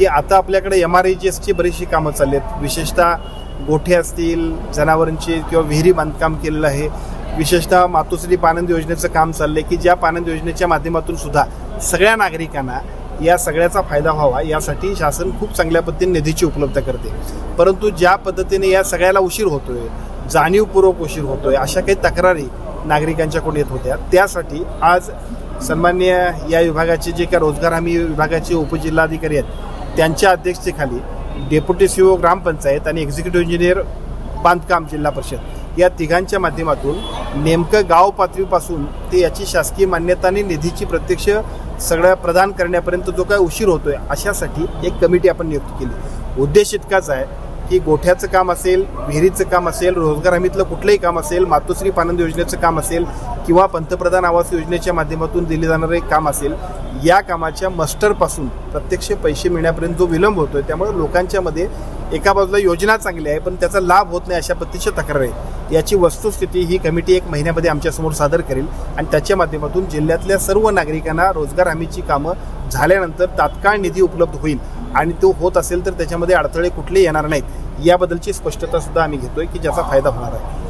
की आता आपल्याकडे MRIGSची बरीचशी कामं चालली आहेत, विशेषतः गोठे असतील, जनावरांची किंवा विहिरी बांधकाम केलेलं आहे, विशेषतः मातोश्री पानंद योजनेचं काम चाललंय की ज्या पानंद योजनेच्या माध्यमातून सुद्धा सगळ्या नागरिकांना या सगळ्याचा फायदा व्हावा यासाठी शासन खूप चांगल्या पद्धतीने निधीची उपलब्ध करते. परंतु ज्या पद्धतीने या सगळ्याला उशीर होतोय, जाणीवपूर्वक उशीर होतोय, अशा काही तक्रारी नागरिकांच्याकडून येत होत्या. त्यासाठी आज सन्माननीय या विभागाचे जे काही रोजगार हमी विभागाचे उपजिल्हाधिकारी आहेत त्यांच्या अध्यक्षतेखाली डेप्युटी CO ग्रामपंचायत आणि एक्झिक्युटिव्ह इंजिनियर बांधकाम जिल्हा परिषद या तिघांच्या माध्यमातून नेमकं गाव पातळीपासून ते याची शासकीय मान्यता आणि निधीची प्रत्यक्ष सगळ्या प्रदान करण्यापर्यंत जो काय उशीर होतोय अशासाठी एक कमिटी आपण नियुक्त केली. उद्देश इतकाच आहे की गोठ्याचं काम असेल, विहिरीचं काम असेल, रोजगार हमीतलं कुठलंही काम असेल, मातोश्री पानंद योजनेचं काम असेल किंवा पंतप्रधान आवास योजनेच्या माध्यमातून दिले जाणारे काम असेल, या कामाच्या मस्टरपासून प्रत्यक्ष पैसे मिळण्यापर्यंत जो विलंब होतोय त्यामुळे लोकांच्या मध्ये एका बाजूला योजना चांगली आहे पण त्याचा लाभ होत नाही अशा पद्धतीच्या तक्रार आहे. याची वस्तुस्थिती ही कमिटी 1 महिन्यामध्ये आमच्यासमोर सादर करेल आणि त्याच्या माध्यमातून जिल्ह्यातल्या सर्व नागरिकांना रोजगार हमीची कामं झाल्यानंतर तात्काळ निधी उपलब्ध होईल आणि तो होत असेल तर त्याच्यामध्ये अडथळे कुठले येणार नाहीत याबद्दलची स्पष्टता सुद्धा आम्ही घेतोय की ज्याचा फायदा होणार आहे.